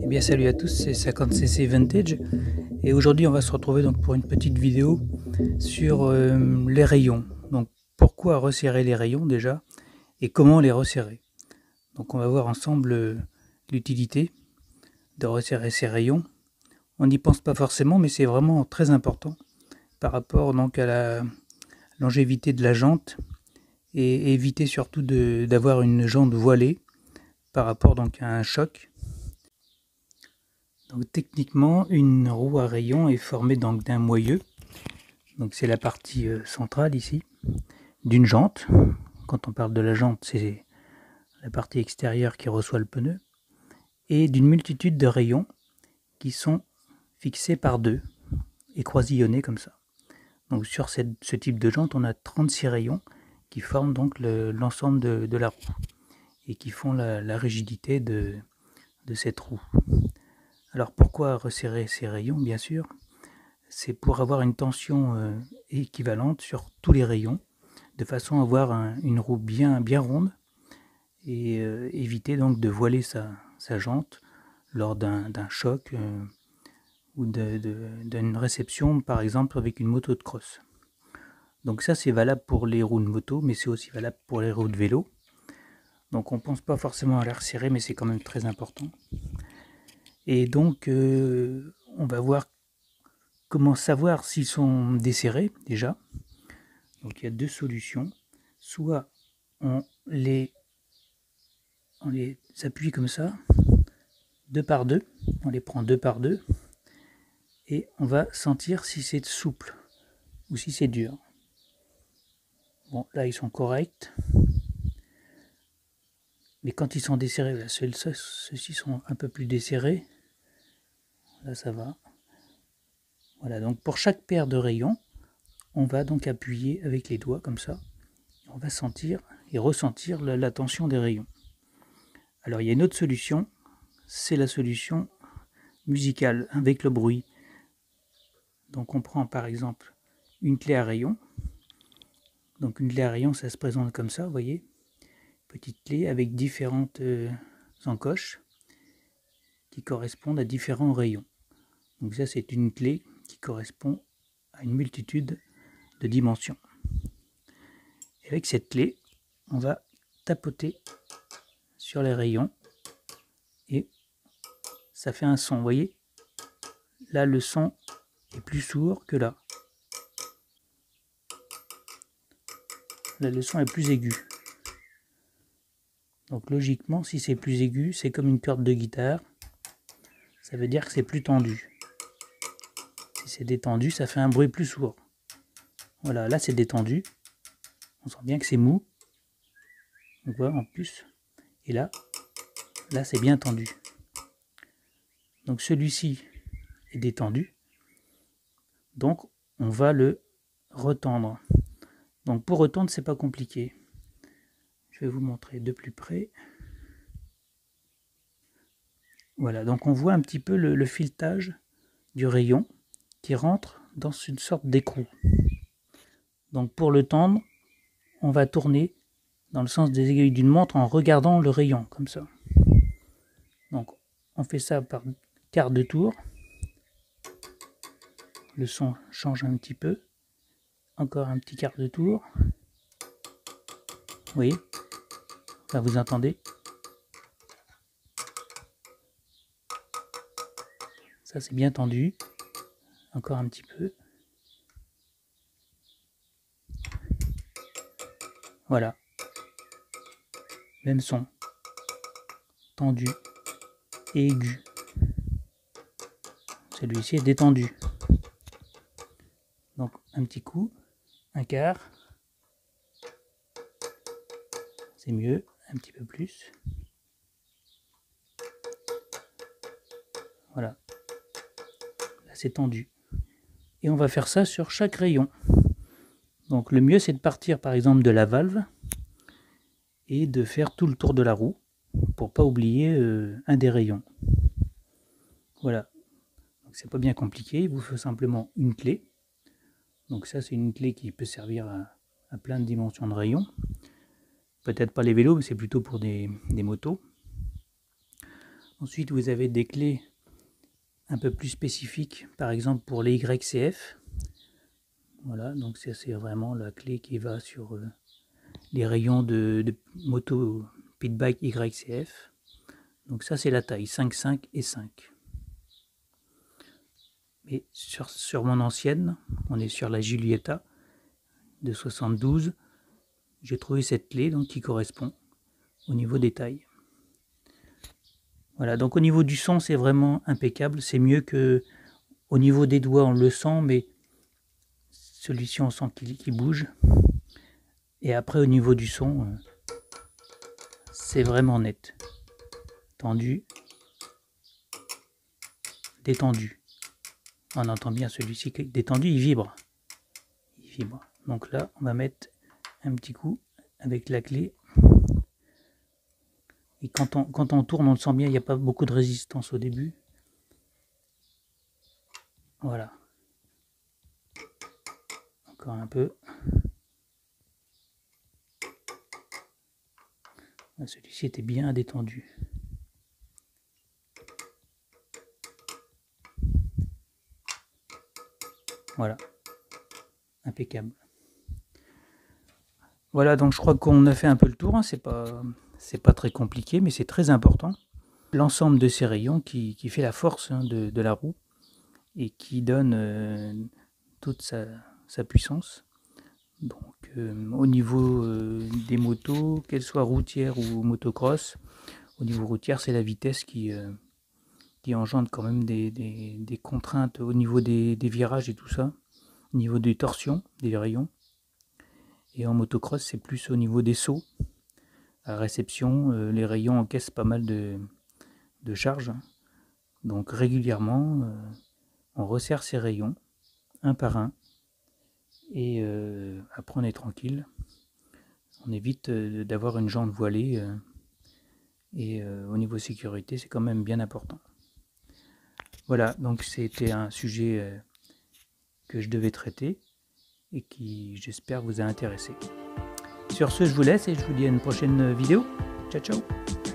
Eh bien salut à tous, c'est 50cc Vintage et aujourd'hui on va se retrouver donc pour une petite vidéo sur les rayons. Donc pourquoi resserrer les rayons déjà et comment les resserrer. Donc on va voir ensemble l'utilité de resserrer ces rayons. On n'y pense pas forcément mais c'est vraiment très important par rapport donc à la longévité de la jante et éviter surtout d'avoir une jante voilée par rapport donc à un choc. Donc techniquement, une roue à rayons est formée donc d'un moyeu. Donc c'est la partie centrale ici d'une jante. Quand on parle de la jante, c'est la partie extérieure qui reçoit le pneu et d'une multitude de rayons qui sont fixés par deux et croisillonnés comme ça. Donc sur ce type de jante, on a 36 rayons qui forment donc l'ensemble de la roue et qui font la rigidité de cette roue. Alors pourquoi resserrer ces rayons? Bien sûr, c'est pour avoir une tension équivalente sur tous les rayons, de façon à avoir une roue bien ronde et éviter donc de voiler sa jante lors d'un choc ou d'une réception, par exemple avec une moto de cross. Donc ça c'est valable pour les roues de moto, mais c'est aussi valable pour les roues de vélo. Donc on ne pense pas forcément à les resserrer, mais c'est quand même très important. Et donc on va voir comment savoir s'ils sont desserrés déjà. Donc il y a deux solutions. Soit on les appuie comme ça, deux par deux. On les prend deux par deux. Et on va sentir si c'est souple ou si c'est dur. Bon, là ils sont corrects. Mais quand ils sont desserrés, là, ceux-ci sont un peu plus desserrés. Là ça va. Voilà, donc pour chaque paire de rayons, on va donc appuyer avec les doigts comme ça. On va sentir et ressentir la tension des rayons. Alors il y a une autre solution, c'est la solution musicale avec le bruit. Donc on prend par exemple une clé à rayon. Donc une clé à rayon, ça se présente comme ça, vous voyez. Petite clé avec différentes encoches qui correspondent à différents rayons. Donc ça c'est une clé qui correspond à une multitude de dimensions. Et avec cette clé, on va tapoter sur les rayons et ça fait un son, vous voyez. Là le son est plus sourd que là. Là le son est plus aigu. Donc logiquement, si c'est plus aigu, c'est comme une corde de guitare. Ça veut dire que c'est plus tendu. Si c'est détendu, ça fait un bruit plus sourd. Voilà, là c'est détendu. On sent bien que c'est mou. Donc voilà, en plus. Et là c'est bien tendu. Donc celui-ci est détendu. Donc on va le retendre. Donc pour retendre, c'est pas compliqué. Je vais vous montrer de plus près. Voilà, donc on voit un petit peu le filetage du rayon qui rentre dans une sorte d'écrou. Donc pour le tendre, on va tourner dans le sens des aiguilles d'une montre en regardant le rayon, comme ça. Donc on fait ça par quart de tour. Le son change un petit peu. Encore un petit quart de tour. Vous voyez? Là vous entendez? Ça c'est bien tendu. Encore un petit peu. Voilà. Même son. Tendu et aigu. Celui-ci est détendu. Donc un petit coup, un quart. C'est mieux, un petit peu plus. Voilà. Là c'est tendu. Et on va faire ça sur chaque rayon. Donc le mieux c'est de partir par exemple de la valve et de faire tout le tour de la roue pour pas oublier un des rayons. Voilà. Donc c'est pas bien compliqué, il vous faut simplement une clé. Donc ça c'est une clé qui peut servir à plein de dimensions de rayons. peut-être pas les vélos, mais c'est plutôt pour des motos. Ensuite, vous avez des clés un peu plus spécifiques, par exemple pour les YCF. Voilà, donc ça c'est vraiment la clé qui va sur les rayons de moto pit bike YCF. Donc ça c'est la taille 5, 5 et 5. Mais sur mon ancienne, on est sur la Giulietta de 72. J'ai trouvé cette clé donc qui correspond au niveau des tailles. Voilà, donc au niveau du son, c'est vraiment impeccable. C'est mieux que au niveau des doigts, on le sent, mais celui-ci, on sent qu'il bouge. Et après, au niveau du son, c'est vraiment net. Tendu, détendu. On entend bien celui-ci détendu, il vibre. Il vibre. Donc là, on va mettre un petit coup avec la clé. Et quand on tourne, on le sent bien, il n'y a pas beaucoup de résistance au début. Voilà. Encore un peu. Celui-ci était bien détendu. Voilà. Impeccable. Voilà, donc je crois qu'on a fait un peu le tour. Hein. C'est pas très compliqué, mais c'est très important. L'ensemble de ces rayons qui fait la force de la roue et qui donne toute sa puissance. Donc au niveau des motos, qu'elles soient routières ou motocross, au niveau routière, c'est la vitesse qui engendre quand même des contraintes au niveau des virages et tout ça, au niveau des torsions, des rayons. Et en motocross, c'est plus au niveau des sauts. À réception, les rayons encaissent pas mal de charge. Donc régulièrement, on resserre ces rayons, un par un. Et après, on est tranquille. On évite d'avoir une jante voilée. Et au niveau sécurité, c'est quand même bien important. Voilà, donc c'était un sujet que je devais traiter et qui, j'espère, vous a intéressé. Sur ce, je vous laisse et je vous dis à une prochaine vidéo. Ciao, ciao!